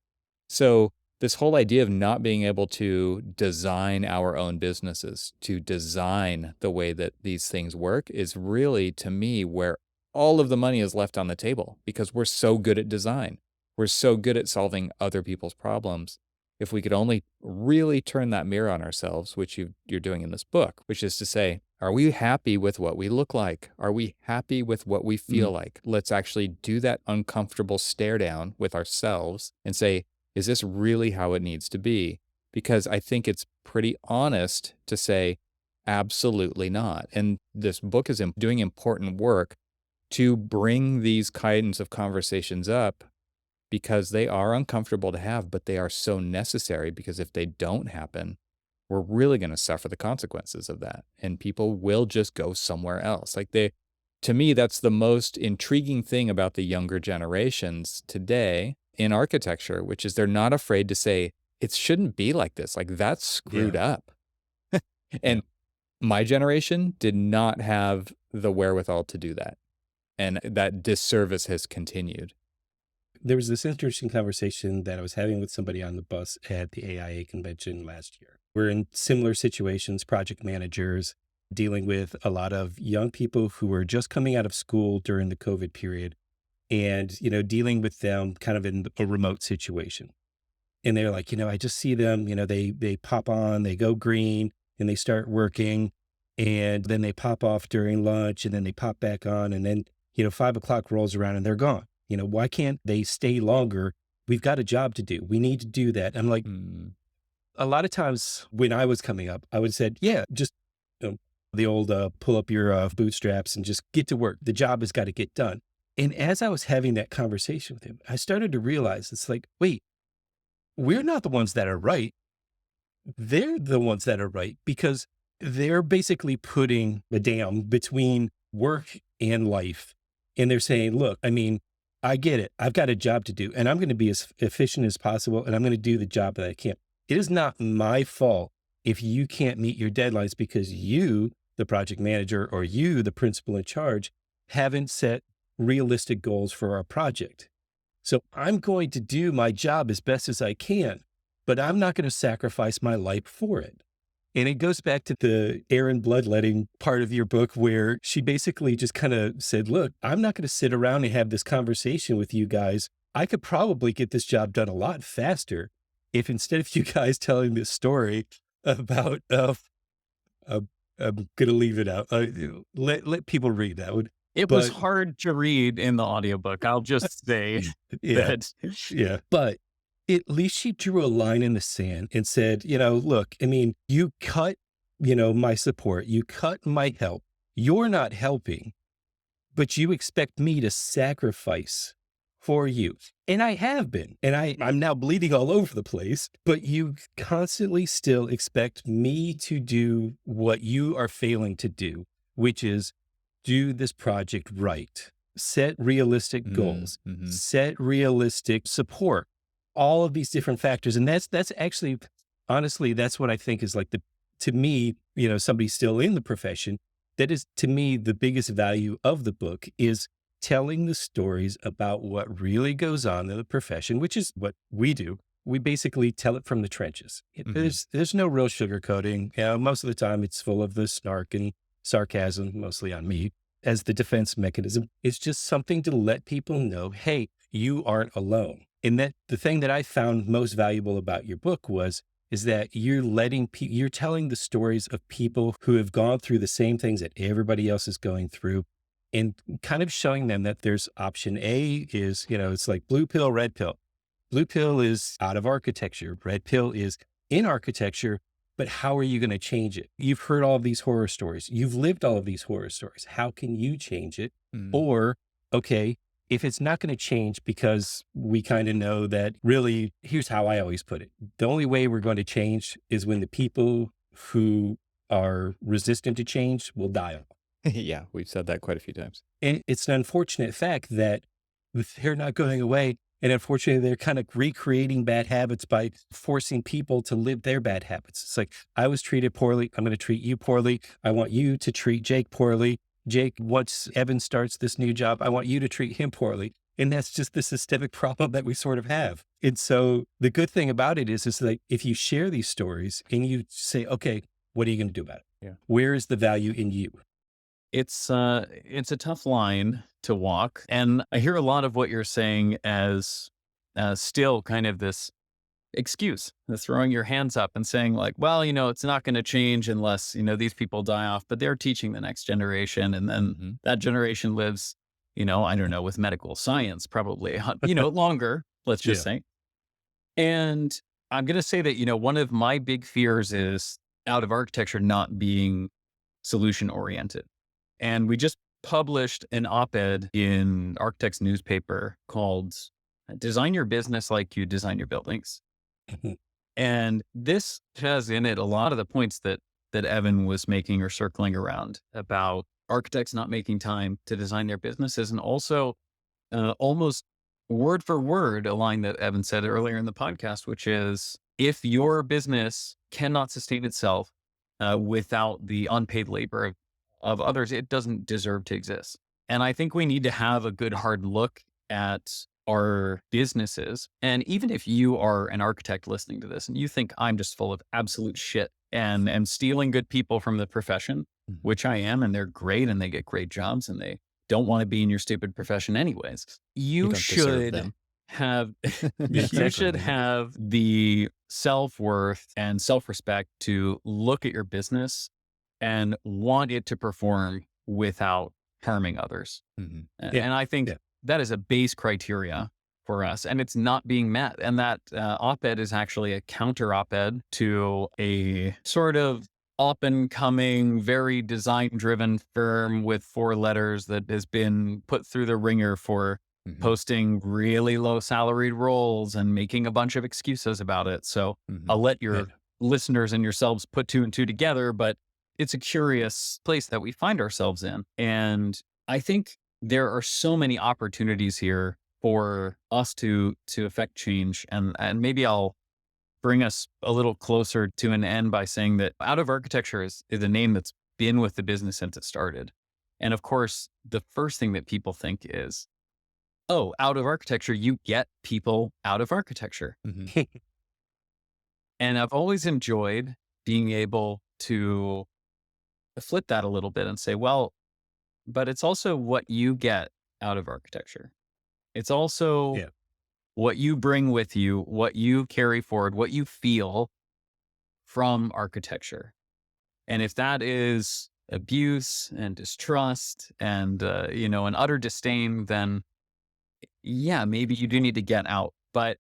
A: So this whole idea of not being able to design our own businesses, to design the way that these things work, is really, to me, where all of the money is left on the table, because we're so good at design. We're so good at solving other people's problems. If we could only really turn that mirror on ourselves, which you're doing in this book, which is to say, are we happy with what we look like? Are we happy with what we feel like? Let's actually do that uncomfortable stare down with ourselves and say, is this really how it needs to be? Because I think it's pretty honest to say, absolutely not. And this book is doing important work to bring these kinds of conversations up, because they are uncomfortable to have, but they are so necessary, because if they don't happen, we're really going to suffer the consequences of that. And people will just go somewhere else. To me, that's the most intriguing thing about the younger generations today in architecture, which is they're not afraid to say, it shouldn't be like this. Like, that's screwed up. And my generation did not have the wherewithal to do that. And that disservice has continued.
C: There was this interesting conversation that I was having with somebody on the bus at the AIA convention last year. We're in similar situations, project managers, dealing with a lot of young people who were just coming out of school during the COVID period, and, dealing with them kind of in a remote situation. And they're like, I just see them, they pop on, they go green, and they start working, and then they pop off during lunch, and then they pop back on, and then, 5 o'clock rolls around and they're gone. Why can't they stay longer? We've got a job to do. We need to do that. I'm like, a lot of times when I was coming up, I would have said, yeah, just the old pull up your bootstraps and just get to work. The job has got to get done. And as I was having that conversation with him, I started to realize, it's like, wait, we're not the ones that are right. They're the ones that are right, because they're basically putting a dam between work and life. And they're saying, look, I get it. I've got a job to do, and I'm going to be as efficient as possible, and I'm going to do the job that I can. It is not my fault if you can't meet your deadlines because you, the project manager, or you, the principal in charge, haven't set realistic goals for our project. So I'm going to do my job as best as I can, but I'm not going to sacrifice my life for it. And it goes back to the Aaron bloodletting part of your book, where she basically just kind of said, look, I'm not going to sit around and have this conversation with you guys. I could probably get this job done a lot faster if, instead of you guys telling this story about, I'm going to leave it out. Let people read that one.
B: It was hard to read in the audiobook. I'll just say that.
C: Yeah. But at least she drew a line in the sand and said, look, you cut, my support, you cut my help, you're not helping, but you expect me to sacrifice for you. And I have been, and I'm now bleeding all over the place, but you constantly still expect me to do what you are failing to do, which is do this project right, set realistic goals, set realistic support, all of these different factors. And that's actually, honestly, that's what I think is like to me, somebody still in the profession, that is to me, the biggest value of the book is telling the stories about what really goes on in the profession, which is what we do. We basically tell it from the trenches. There's no real sugarcoating. Most of the time it's full of the snark and sarcasm, mostly on me, as the defense mechanism. It's just something to let people know, hey, you aren't alone. And that the thing that I found most valuable about your book is that you're telling the stories of people who have gone through the same things that everybody else is going through, and kind of showing them that there's option A is, it's like blue pill, red pill. Blue pill is out of architecture. Red pill is in architecture, but how are you going to change it? You've heard all of these horror stories. You've lived all of these horror stories. How can you change it? Or, okay, if it's not going to change because we kind of know that really, here's how I always put it. The only way we're going to change is when the people who are resistant to change will die off.
A: Yeah, we've said that quite a few times.
C: And it's an unfortunate fact that they're not going away. And unfortunately, they're kind of recreating bad habits by forcing people to live their bad habits. It's like, I was treated poorly. I'm going to treat you poorly. I want you to treat Jake poorly. Jake, once Evan starts this new job, I want you to treat him poorly. And that's just the systemic problem that we sort of have. And so the good thing about it is that if you share these stories and you say, okay, what are you going to do about it?
A: Yeah.
C: Where is the value in you?
B: It's a tough line to walk. And I hear a lot of what you're saying as still kind of this excuse, the throwing your hands up and saying like, well, it's not going to change unless, these people die off, but they're teaching the next generation. And then that generation lives, I don't know, with medical science, probably, longer, let's just say. And I'm going to say that, one of my big fears is out of architecture not being solution oriented. And we just published an op-ed in Architect's newspaper called Design Your Business Like You Design Your Buildings. And this has in it a lot of the points that Evan was making or circling around about architects not making time to design their businesses. And also almost word for word, a line that Evan said earlier in the podcast, which is, if your business cannot sustain itself without the unpaid labor of others, it doesn't deserve to exist. And I think we need to have a good hard look at our businesses. And even if you are an architect listening to this and you think I'm just full of absolute shit and am stealing good people from the profession, which I am, and they're great and they get great jobs and they don't want to be in your stupid profession anyways, you should have you should have the self-worth and self-respect to look at your business and want it to perform without harming others. And I think that is a base criteria for us, and it's not being met. And that op-ed is actually a counter op-ed to a sort of up and coming, very design driven firm with 4 letters that has been put through the ringer for posting really low salaried roles and making a bunch of excuses about it. So I'll let your listeners and yourselves put 2 and 2 together, but it's a curious place that we find ourselves in. And I think there are so many opportunities here for us to affect change. And maybe I'll bring us a little closer to an end by saying that Out of Architecture is a name that's been with the business since it started. And of course, the first thing that people think is, oh, out of architecture, you get people out of architecture. And I've always enjoyed being able to flip that a little bit and say, well, but it's also what you get out of architecture. It's also what you bring with you, what you carry forward, what you feel from architecture. And if that is abuse and distrust and, an utter disdain, then yeah, maybe you do need to get out. But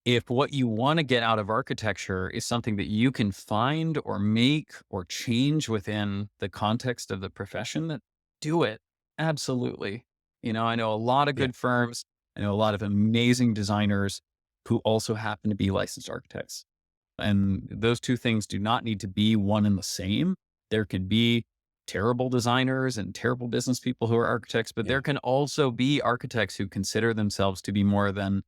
B: if what you want to get out of architecture is something that you can find or make or change within the context of the profession, that do it. Absolutely. I know a lot of
C: Yeah.
B: good firms. I know a lot of amazing designers who also happen to be licensed architects. And those two things do not need to be one and the same. There can be terrible designers and terrible business people who are architects, but
C: Yeah.
B: there can also be architects who consider themselves to be more than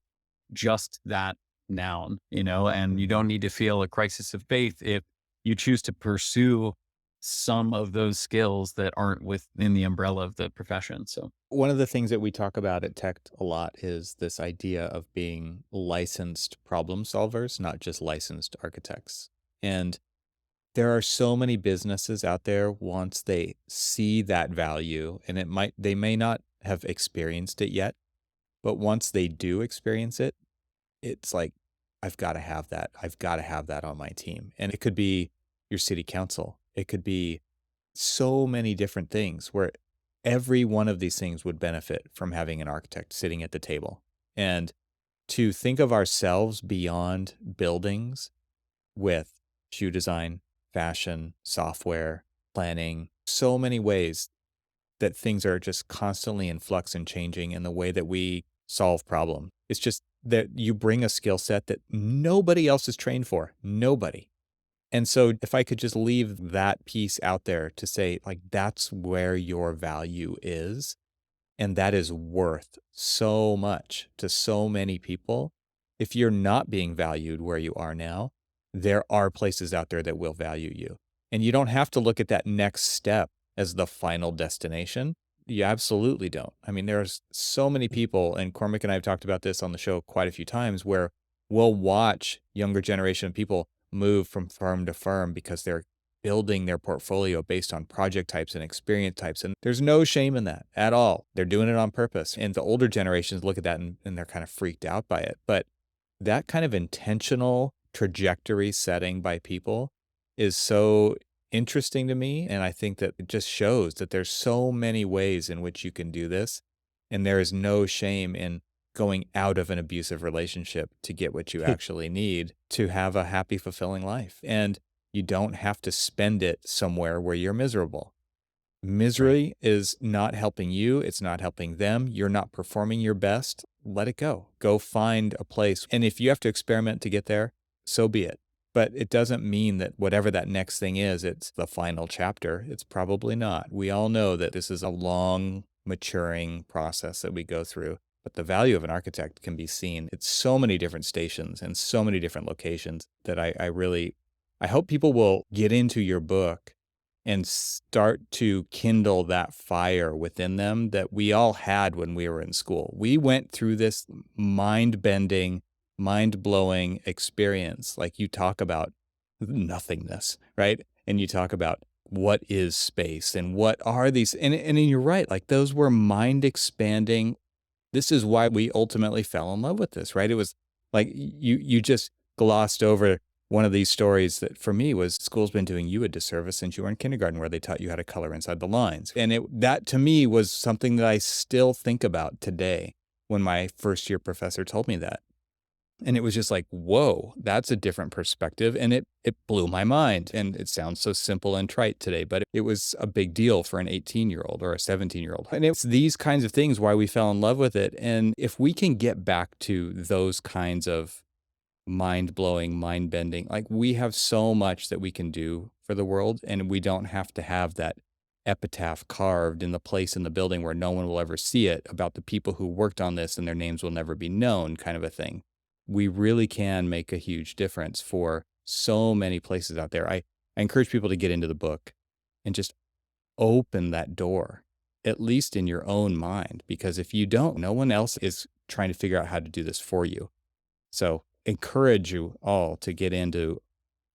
B: just that noun, and you don't need to feel a crisis of faith if you choose to pursue some of those skills that aren't within the umbrella of the profession. So
A: One of the things that we talk about at Tech a lot is this idea of being licensed problem solvers, not just licensed architects. And there are so many businesses out there once they see that value, and they may not have experienced it yet, but once they do experience it, it's like, I've got to have that. I've got to have that on my team. And it could be your city council. It could be so many different things where every one of these things would benefit from having an architect sitting at the table. And to think of ourselves beyond buildings with shoe design, fashion, software, planning, so many ways that things are just constantly in flux and changing in the way that we solve problems. It's just that you bring a skill set that nobody else is trained for. Nobody. And so if I could just leave that piece out there to say, like, that's where your value is, and that is worth so much to so many people. If you're not being valued where you are now, there are places out there that will value you. And you don't have to look at that next step as the final destination. You absolutely don't. I mean, there's so many people, and Cormac and I have talked about this on the show quite a few times, where we'll watch younger generation of people move from firm to firm because they're building their portfolio based on project types and experience types. And there's no shame in that at all. They're doing it on purpose. And the older generations look at that and they're kind of freaked out by it. But that kind of intentional trajectory setting by people is so interesting to me. And I think that it just shows that there's so many ways in which you can do this. And there is no shame in going out of an abusive relationship to get what you actually need to have a happy, fulfilling life. And you don't have to spend it somewhere where you're miserable. Misery is not helping you. It's not helping them. You're not performing your best. Let it go. Go find a place. And if you have to experiment to get there, so be it. But it doesn't mean that whatever that next thing is, it's the final chapter. It's probably not. We all know that this is a long, maturing process that we go through. But the value of an architect can be seen at so many different stations and so many different locations that I hope people will get into your book and start to kindle that fire within them that we all had when we were in school. We went through this mind-bending, mind-blowing experience. Like you talk about nothingness, right? And you talk about what is space and what are these, and you're right, like those were mind-expanding. This is why we ultimately fell in love with this, right? It was like you just glossed over one of these stories that for me was school's been doing you a disservice since you were in kindergarten, where they taught you how to color inside the lines. And that to me was something that I still think about today when my first year professor told me that. And it was just like, whoa, that's a different perspective. And it blew my mind. And it sounds so simple and trite today, but it was a big deal for an 18-year-old or a 17-year-old. And it's these kinds of things why we fell in love with it. And if we can get back to those kinds of mind-blowing, mind-bending, like we have so much that we can do for the world, and we don't have to have that epitaph carved in the place in the building where no one will ever see it about the people who worked on this and their names will never be known, kind of a thing. We really can make a huge difference for so many places out there. I encourage people to get into the book and just open that door, at least in your own mind, because if you don't, no one else is trying to figure out how to do this for you. So encourage you all to get into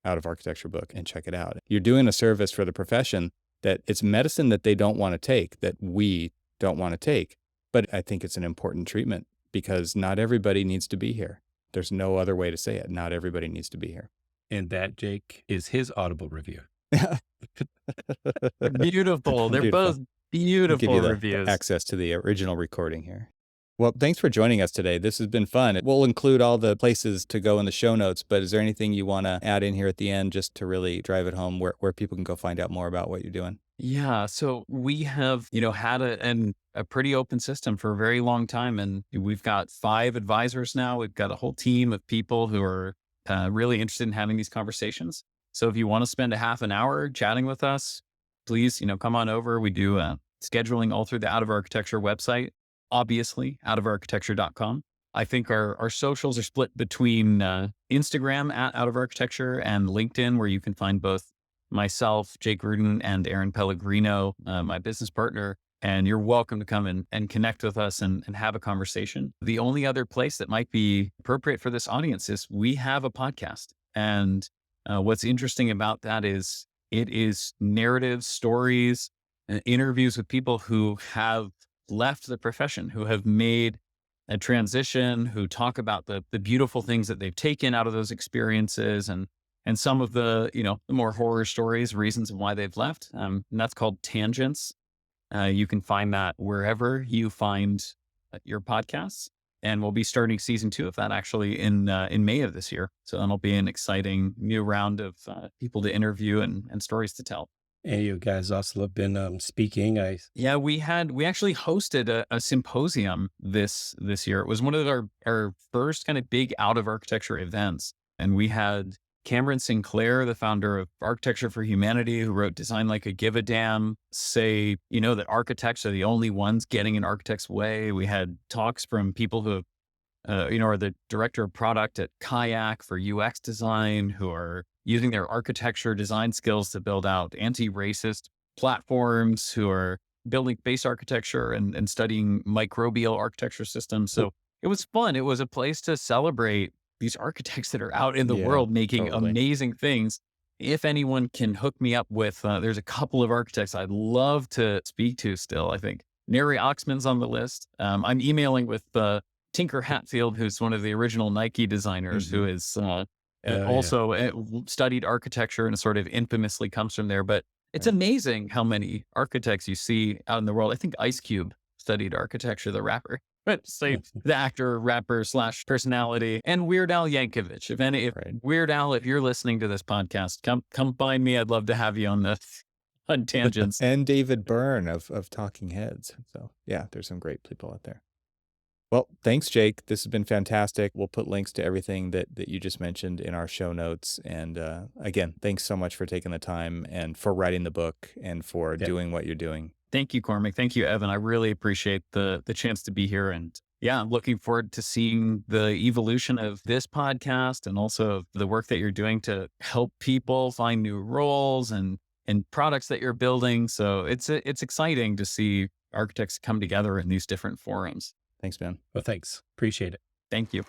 A: Out of Architecture book and check it out. You're doing a service for the profession that it's medicine that they don't want to take, that we don't want to take. But I think it's an important treatment because not everybody needs to be here. There's no other way to say it. Not everybody needs to be here.
C: And that, Jake, is his Audible review.
B: Beautiful. They're
A: Beautiful.
B: both
A: I'll give
B: beautiful
A: you the
B: reviews.
A: access to the original recording here. Well, thanks for joining us today. This has been fun. We'll include all the places to go in the show notes, but is there anything you want to add in here at the end just to really drive it home where people can go find out more about what you're doing?
B: Yeah. So we have, had a pretty open system for a very long time. And we've got 5 advisors now. We've got a whole team of people who are really interested in having these conversations. So if you want to spend a half an hour chatting with us, please, come on over. We do scheduling all through the Out of Architecture website, obviously, outofarchitecture.com. I think our socials are split between Instagram at Out of Architecture and LinkedIn, where you can find both myself, Jake Rudin, and Aaron Pellegrino, my business partner. And you're welcome to come and connect with us and have a conversation. The only other place that might be appropriate for this audience is we have a podcast. And what's interesting about that is it is narratives, stories, interviews with people who have left the profession, who have made a transition, who talk about the beautiful things that they've taken out of those experiences and some of the, the more horror stories, reasons of why they've left. And that's called Tangents. You can find that wherever you find your podcasts. And we'll be starting season 2 of that actually in May of this year. So that'll be an exciting new round of people to interview and stories to tell.
C: And you guys also have been speaking.
B: Yeah, we actually hosted a symposium this year. It was one of our first kind of big Out of Architecture events. And we had Cameron Sinclair, the founder of Architecture for Humanity, who wrote Design Like a Give a Damn, say, that architects are the only ones getting in architect's way. We had talks from people who are the director of product at Kayak for UX design, who are using their architecture design skills to build out anti-racist platforms, who are building base architecture and studying microbial architecture systems. So it was fun. It was a place to celebrate these architects that are out in the world making amazing things. If anyone can hook me up with, there's a couple of architects I'd love to speak to still. I think Neri Oxman's on the list. I'm emailing with Tinker Hatfield, who's one of the original Nike designers, who is also studied architecture and sort of infamously comes from there. But it's amazing how many architects you see out in the world. I think Ice Cube studied architecture, the rapper. But say the actor, rapper / personality, and Weird Al Yankovic. Weird Al, if you're listening to this podcast, come find me. I'd love to have you on Tangents.
A: And David Byrne of Talking Heads. So yeah, there's some great people out there. Well, thanks, Jake. This has been fantastic. We'll put links to everything that you just mentioned in our show notes. And again, thanks so much for taking the time and for writing the book and for doing what you're doing.
B: Thank you, Cormac. Thank you, Evan. I really appreciate the chance to be here. And yeah, I'm looking forward to seeing the evolution of this podcast and also the work that you're doing to help people find new roles and products that you're building. So it's exciting to see architects come together in these different forums.
A: Thanks, man.
C: Well, thanks. Appreciate it.
B: Thank you.